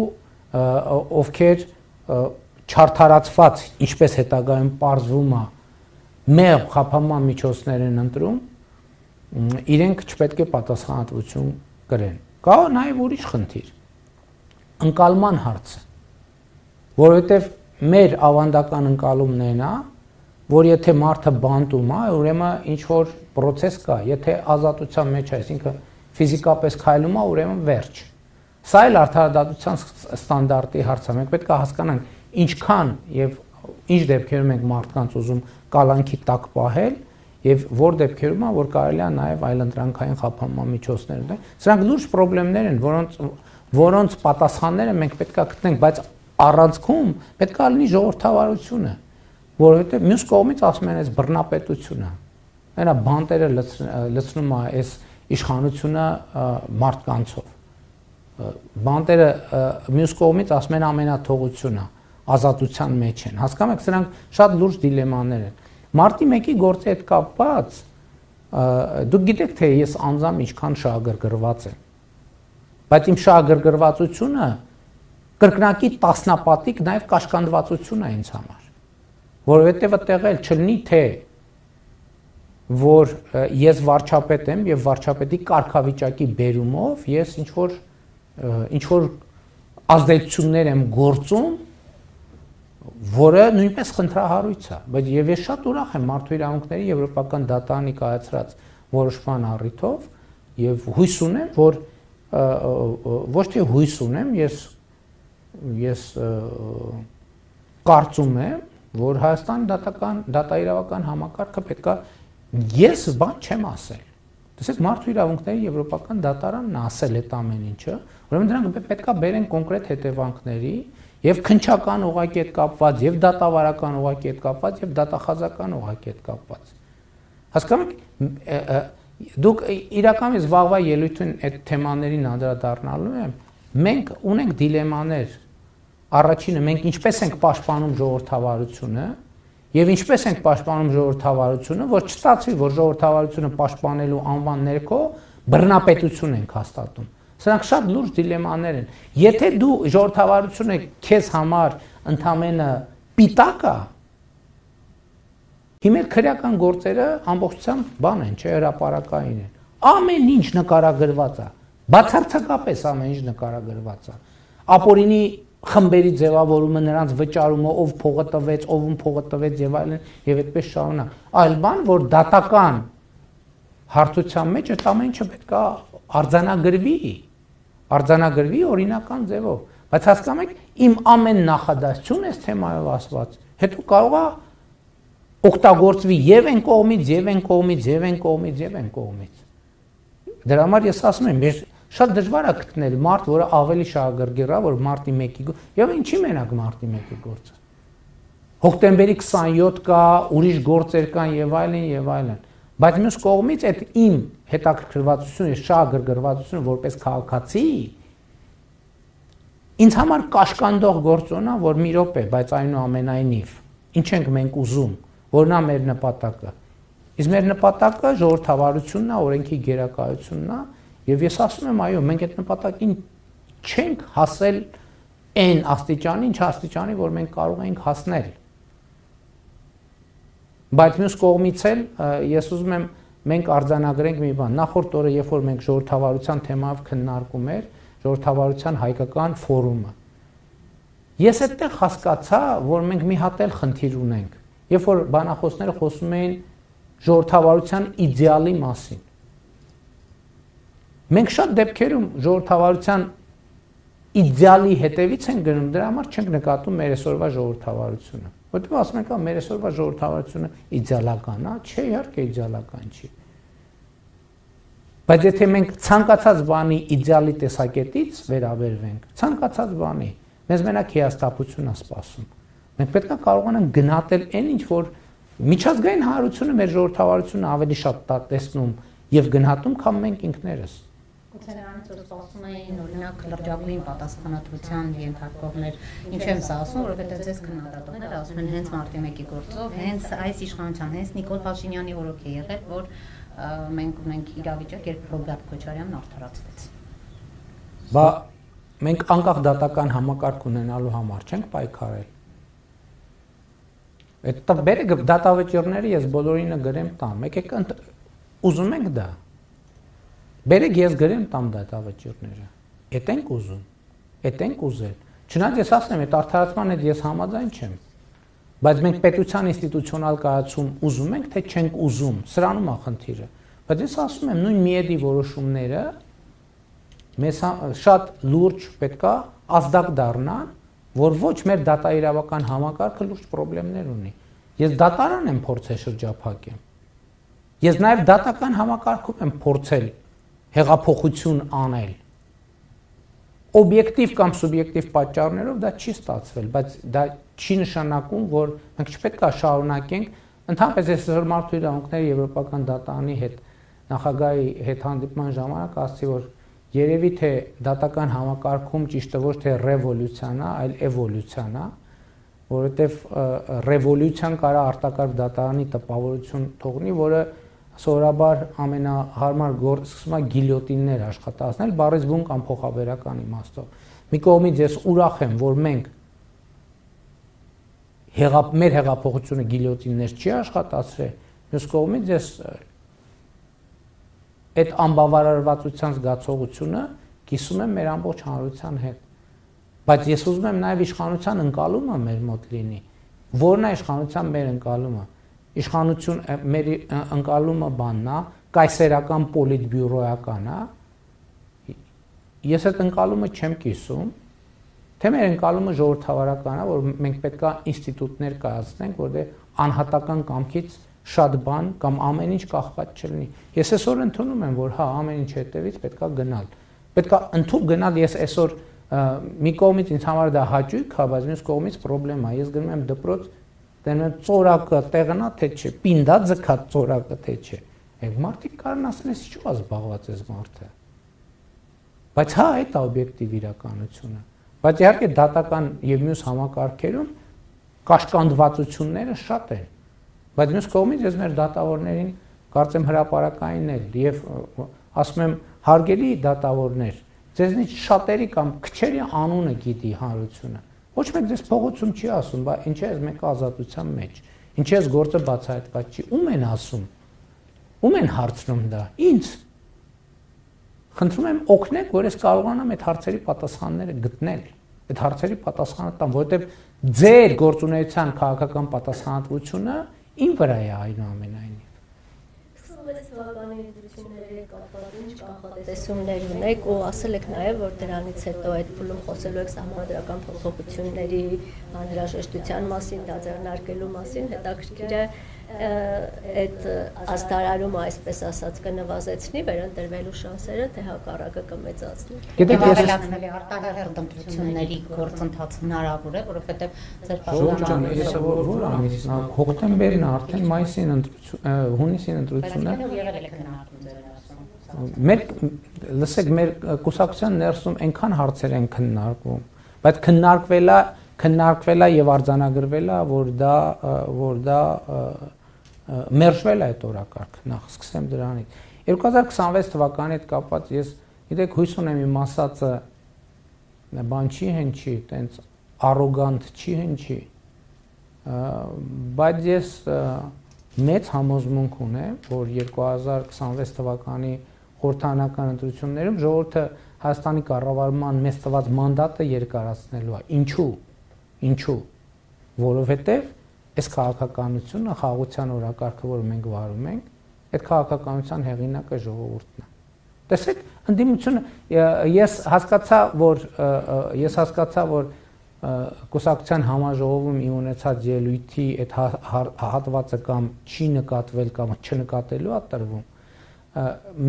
ովքեր չարթարացված, ինչպես հետագայում պարզվում է, մեղ խափանման միջոցներ են ընտրում, իրենք չպետք է պատասխանատվություն կրեն։ Կա նաև ուրիշ խնդիր, ընկալման հարցը, որովհետև մեր ավանդական ընկալումն այն է, որ եթե մարդը բանտում է, ուրեմն ինչ որ process կա, եթե ազատության մեջ է, այսինքն ֆիզիկապես քայլում է, ուրեմն վերջ։ Սա էլ արդարադատության ստանդարտի հարց է, մենք պետք է հասկանանք ինչքան եւ ինչ դեպքերում ենք մարդկանց ուզում կալանքի տակ պահել եւ որ դեպքերում է որ կարելի է նաեւ այլընտրանքային խափանման միջոցներ ունենալ։ Սրանք լուրջ խնդիրներ են, որոնց պատասխանները մենք պետք է գտնենք, բայց առանցքում պետք է լինի ժողովրդավարությունը։ որովհետեւ մյուս կողմից ասում են այս բռնապետությունը, այնա բանտերը լցնում է այս իշխանությունը մարդկանցով, բանտերը մյուս կողմից ասում են ամենաթողությունը, ազատության մեջ են, հասկանում եք, սրանք շատ լուրջ դիլեմաներ են, մարտի 1-ի գործի հետ կապված, դուք գիտեք, թե ես անձամբ ինչքան շահագրգռված եմ, բայց իմ շահագրգռվածությունը կրկնակի տասնապատիկ նաև կաշկանդվածություն է ինձ համար, որովհետև այդտեղ էլ չլինի թե որ ես վարչապետ եմ եւ վարչապետի կարգավիճակի բերումով ես ինչ որ ազդեցություններ եմ գործում, որը նույնպես խնդրահարույց է, բայց եւ ես շատ ուրախ եմ մարդու իրավունքների եվրոպական դատարանի կայացրած որոշման առիթով եւ հույս ունեմ, որ ոչ թե հույս ունեմ, ես կարծում եմ, որ Հայաստանի դատաիրավական համակարգը պետքա ես բան չեմ ասել։ Տեսեք, մարդու իրավունքների եվրոպական դատարանն ասել այդ ամեն ինչը, ուրեմն դրանք պետքա բերեն կոնկրետ հետևանքների եւ քննչական ուղղակի հետ կապված, եւ դատավարական ուղղակի հետ կապված, եւ դատախազական ուղղակի հետ կապված։ Հասկանում եք, դուք իրականում զբաղվա ելույթին այդ թեմաներին անդրադառնալու եմ, մենք ունենք դիլեմաներ։ Առաջինը մենք ինչպես ենք պաշտպանում ժողովրդավարությունը եւ ինչպես ենք պաշտպանում ժողովրդավարությունը, որ չստացվի, որ ժողովրդավարությունը պաշտպանելու անվան ներքո բռնապետություն ենք հաստատում։ Սրանք շատ լուրջ դիլեմաներ են։ Եթե դու ժողովրդավարությունը քեզ համար ընդամենը պիտակ է, հիմա քրեական գործերը ամբողջությամբ բան են, չէ, հրապարակային են։ Ամեն ինչ նկարագրված է, բացարձակապես ամեն ինչ նկարագրված է։ Ապօրինի խմբերի ձևավորումը, նրանց վճարումը, ով փողը տվեց, ով փողը տվեց եւ այլն, եւ այդպես շարունակ։ Այլ բան, որ դատական հարթության մեջ այդ ամեն ինչը պետք է արձանագրվի օրինական ձևով, բայց հասկանում եք, իմ ամեն նախադասություն այս թեմայով ասված, հետո կարող է օգտագործվի եւ այն կողմից, եւ այն կողմից, եւ այն կողմից, եւ այն կողմից։ Դրա համար ես ասում եմ, շատ դժվար է գտնել մարդ, որը ավելի շահագրգիռ է, որ մարտի 1-ի եւ ինչի մենակ մարտի 1-ի գործը։ Հոկտեմբերի 27 կա, ուրիշ գործեր կան եւ այլն եւ այլն։ Բայց մյուս կողմից այդ իմ հետաքրքրվածությունը, շահագրգռվածությունը որպես քաղաքացի ինձ համար կաշկանդող գործոն է, որ մի րոպե, բայց այնուամենայնիվ ինչ ենք մենք ուզում, որն է մեր նպատակը։ Իսկ մեր նպատակը ժողովրդավարությունն է, օրենքի գերակայությունն է, եւ ես ասում եմ, այո, մենք այդ նպատակին չենք հասել այն աստիճանի, ինչ աստիճանի, որ մենք կարող ենք հասնել։ Բայց մյուս կողմից էլ ես ուզում եմ մենք արձանագրենք մի բան։ Նախորդ օրը, երբ որ մենք ժողովրդավարության թեմայով քննարկում էր ժողովրդավարության հայկական ֆորումը, ես այդտեղ հասկացա, որ մենք մի հատ էլ խնդիր ունենք։ Երբ որ բանախոսները խոսում էին ժողովրդավարության իդեալի մասին, մենք շատ դեպքերում ժողովրդավարության իդեալի հետևից ենք գնում, դրա համար չենք նկատում մեր այսօրվա ժողովրդավարությունը։ Որտեղ ասում ենք, մեր այսօրվա ժողովրդավարությունը իդեալական է, չէ, իհարկե իդեալական չի։ Բայց եթե մենք ցանկացած բանի իդեալի տեսակետից վերաբերվենք, ցանկացած բանի, մեզ մենակ հիասթափություն է սպասում։ Մենք պետք է կարողանանք գնահատել այն ինչ որ միջազգային հանրությունը մեր ժողովրդավարությունը ավելի շատ տեսնում եւ գնահատում, քան մենք ինքներս։ Գուցե նրանից որ սպասում էին օրինակ լրջագույն պատասխանատվության ենթարկողներ, ինչ եմ սա ասում, որովհետև ձեզ քննադատողները ասում են հենց մարտի 1-ի գործով, հենց այս իշխանության, հենց Նիկոլ Փաշինյանի օրոք է եղել, որ մենք ունենք իրավիճակ, երբ Ռոբերտ Քոչարյանն արդարացվեց։ Բա մենք անկախ դատական համակարգ ունենալու համար չենք պայքարել։ Այդ բերեք դատավճիռները ես բոլորինը գրեմ տամ, եկեք ուզում եք դա։ Բերեք ես գրեմ տամ դատավճիռները։ Էդ ենք ուզում, էդ ենք ուզել։ Չնայած ես ասում եմ, այդ արդարացման հետ ես համաձայն չեմ։ Բայց մենք պետության ինստիտուցիոնալ կայացում ուզում ենք, թե չենք ուզում, սրանում է խնդիրը։ Բայց ես ասում եմ, նույն միեդի որոշումները մեզ շատ լուրջ պետքա ազդակ դառնան, որ ոչ մեր դատաիրավական համակարգը լուրջ խնդիրներ ունի։ Ես դատարան եմ փորձել շրջափակեմ։ Ես նաև դատական համակարգում եմ փորձել հեղափոխություն անել։ Օբյեկտիվ կամ սուբյեկտիվ պատճառներով դա չի ստացվել, բայց դա չի նշանակում, որ մենք չպետք է շարունակենք ընդհանրապես այսօր մարդու իրավունքների եվրոպական դատարանի հետ նախագահի հետ հանդիպման ժամանակ ասացի, որ երևի թե դատական համակարգում ճիշտը ոչ թե ռևոլյուցիան է, այլ էվոլյուցիան է, որովհետև ռևոլյուցիան կարա արտակարգ դատարանի տպավորություն թողնի, որը սովորաբար ամենահարմար գործ սկսում է գիլյոտիններ աշխատացնել, բառից բուն կամ փոխաբերական իմաստով։ Մի կողմից ես ուրախ եմ, որ մենք մեր հեղափոխությունը գիլյոտիններ չի աշխատացրել, մյուս կողմից ես այդ անբավարարվածության զգացողությունը կիսում եմ մեր ամբողջ հանրության հետ։ Բայց ես ուզում եմ նաև իշխանության ընկալումը մեր մոտ լինի։ Որն է իշխանության մեր ընկալումը։ Իշխանություն մեր ընկալումը բանն է, կայսերական պոլիտբյուրոյական է։ Ես այդ ընկալումը չեմ կիսում, թե մեր ընկալումը ժողովրդավարական է, որ մենք պետք է ինստիտուտներ կայացնենք, որտեղ անհատական կամքից շատ բան կամ ամեն ինչ կախված չլինի։ Ես այսօր ընդունում եմ, որ հա ամեն ինչ հետևից պետք է գնալ։ Պետք է ընդཐུպ գնալ, ես այսօր մի կողմից ինձ համար դա հաճույք է, բայց մյուս կողմից խնդրեմ է։ Ես գնում եմ դպրոց, դնում եմ ծորակը տեղնա թե չէ, պինդա ձգած ծորակը թե չէ։ Այդ մարդիկ կարան ասեն, ես ինչու՞ զբաղված ես մարդը։ Բայց հա այդ է օբյեկտիվ իրականությունը։ Բայց իհարկե դատական եւ մյուս համակարգերում կաշկանդվածությունները շատ են։ Բայց մյուս կողմից ես մեր դատավորներին կարծեմ հրապարակային էլ եւ ասում եմ հարգելի դատավորներ, ձեզնից շատերի կամ քչերի անունը գիտի հանրությունը։ Ոչ մեկ ձեզ փողոցում չի ասում, բա ինչ է մեկ ազատության մեջ։ Ինչ է գործը բացահայտված չի։ Ում են ասում։ Ում են հարցնում դա։ Ինձ։ Խնդրում եմ օգնեք, որ ես կարողանամ այդ հարցերի պատասխանները գտնել։ Այդ հարցերի պատասխանը տամ, որովհետև ձեր գործունեության քաղաքական պատասխանատվությունը իմ վրա է այնուամենայնիվ։ 26 թվականի ընտրությունների կապված ինչ կանխատեսումներ ունեք ու ասել եք նաև, որ դրանից հետո այդ փուլում խոսելու եք սահմանադրական փոփոխությունների անհրաժեշտության մասին, դա ձեռնարկելու մասին, հետաքրքիր է այդ աստարարումը, այսպես ասած, կնվազեցնի վերընտրվելու շանսերը, թե հակառակը կմեծացնի։ Գիտեք, ավելացնելի արտահերթ ընտրությունների գործընթաց հնարավոր է, որովհետև ձեր պաշտոնը ես որ ամիսն հոկտեմբերն արդեն մայիսին հունիսին ընտրությունները եղել է քննարկում ձեր ասում։ Մեր լսեք, մեր կուսակցության ներսում այնքան հարցեր են քննարկվում, բայց քննարկվել է եւ արձանագրվել է, որ դա մերժվել է այդ օրակարգը, նախ սկսեմ դրանից։ 2026 թվականի հետ կապված ես գիտեք հույս ունեմ իմ ասածը բան չի հնչի, տենց արոգանտ չի հնչի, բայց ես մեծ համոզմունք ունեմ, որ 2026 թվականի խորհրդարանական ընտրություններում ժողովուրդը Հայաստանի կառավարման մեզ տված մանդատը երկարացնելու է։ Ինչու՞։ Որովհետև այս քաղաքականությունը, խաղաղության օրակարգը, որ մենք վարում ենք, այդ քաղաքականության հեղինակը ժողովուրդն է։ Տեսեք, ընդդիմությունը ես հասկացա, որ կուսակցության համաժողովում իմ ունեցած ելույթի այդ հատվածը կամ չի նկատվել կամ չնկատելու է տրվում։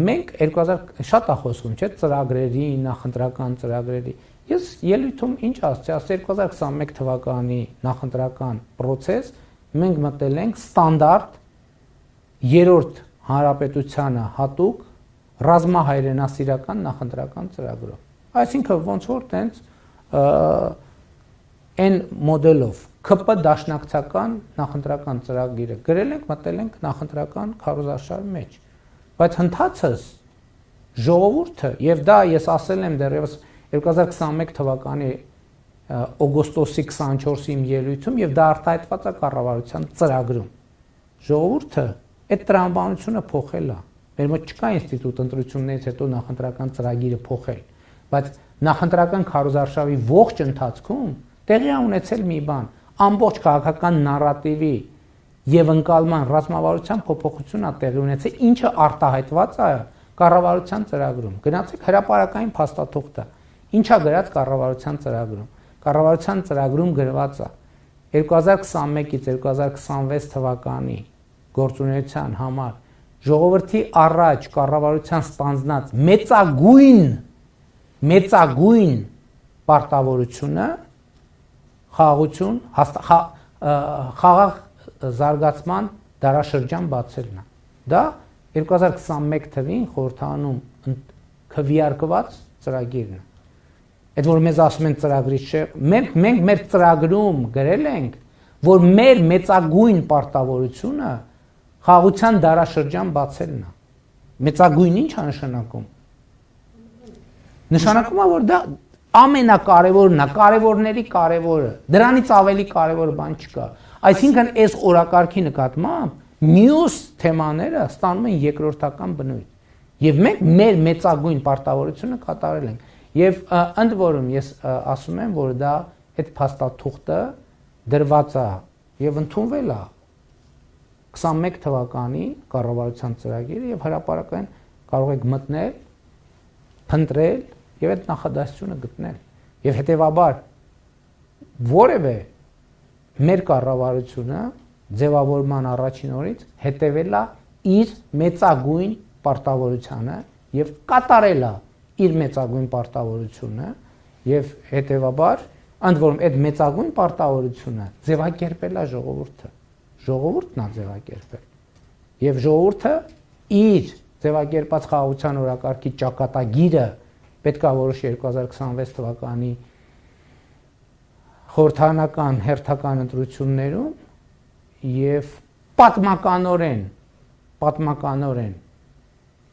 Մենք 2000 շատ է խոսում, չէ՞, ծրագրերի, նախընտրական ծրագրերի։ Ես ելույթում ինչ ասացի, 2021 թվականի նախընտրական process մենք մտել ենք ստանդարտ երրորդ հանրապետությանը հատուկ ռազմահայրենասիրական նախընտրական ծրագրով։ Այսինքն ոնց որ տենց այն մոդելով ԿՊ դաշնակցական նախընտրական ծրագիրը գրել ենք, մտել ենք նախընտրական քարոզարշավի մեջ։ Բայց հնդածս ժողովուրդը եւ դա ես ասել եմ դեռևս 2021 թվականի օգոստոսի 24-ի իմ ելույթում եւ դա արտահայտված է կառավարության ծրագրում։ Ժողովուրդը այդ տրամաբանությունը փոխել է։ Մեր մոտ չկա ինստիտուտ ընտրություններից հետո նախընտրական ծրագիրը փոխել, բայց նախընտրական քարոզարշավի ողջ ընթացքում տեղի է ունեցել մի բան, ամբողջ քաղաքական նարատիվի եւ ընկալման ռազմավարության փոփոխություն է տեղի ունեցել, ինչը արտահայտված է կառավարության ծրագրում։ Գնացեք հրապարակային փաստաթուղթը։ Ինչա գրած կառավարության ծրագրում։ Կառավարության ծրագրում գրված է 2021-ից 2026 թվականի գործունեության համար ժողովրդի առաջ կառավարության ստանձնած մեծագույն պարտավորությունը խաղաղություն, խաղաղ զարգացման դարաշրջան բացելն է։ Դա 2021 թվին խորհրդանում քվեարկված ծրագիրն է։ Այդ որ մեզ ասում են ծրագրից չէ, մենք մեր ծրագրում գրել ենք, որ մեր մեծագույն պարտավորությունը խաղաղության դարաշրջան բացելն է։ Մեծագույն ինչ է նշանակում։ Նշանակում է, որ դա ամենակարևորն է, կարևորների կարևորը։ Դրանից ավելի կարևոր բան չկա։ Այսինքն այս օրակարգի նկատմամբ մյուս թեմաները ստանում են երկրորդական բնույթ։ Եվ մենք մեր մեծագույն պարտավորությունը կատարել ենք։ Եվ ընդ որում ես ասում եմ, որ դա այդ փաստաթուղթը դրված է եւ ընդունվել է 21 թվականի կառավարության ծրագիրը եւ հրապարակային կարող եք մտնել, փնտրել եւ այդ նախադասությունը գտնել։ Եվ հետեւաբար որևէ մեր կառավարությունը ձևավորման առաջին օրից հետևել է իր մեծագույն պարտավորությանը եւ կատարել է իր մեծագույն պարտավորությունը եւ հետեւաբար ընդ որում այդ մեծագույն պարտավորությունը ձևակերպել է ժողովուրդը։ Ժողովուրդն է ձևակերպել։ Եվ ժողովուրդը իր ձևակերպած խաղաղության օրակարգի ճակատագիրը պետքա որոշի 2026 թվականի խորհրդարանական հերթական ընտրություններում եւ պատմականորեն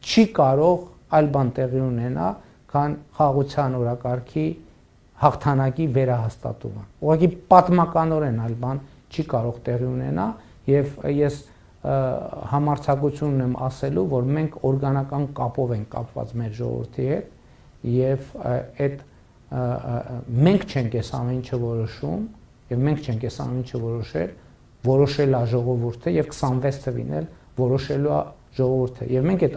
չի կարող այլ բան տեղի ունենա, քան խաղաղության օրակարգի հաղթանակի վերահաստատումը։ Ուղղակի պատմականորեն այլ բան չի կարող տեղի ունենա եւ ես համարձակություն ունեմ ասելու, որ մենք օրգանական կապով ենք կապված մեր ժողովրդի հետ եւ այդ մենք չենք այս ամեն ինչը որոշում եւ մենք չենք այս ամեն ինչը որոշել է ժողովուրդը եւ 26 թվին էլ որոշելու է ժողովուրդը եւ մենք այդ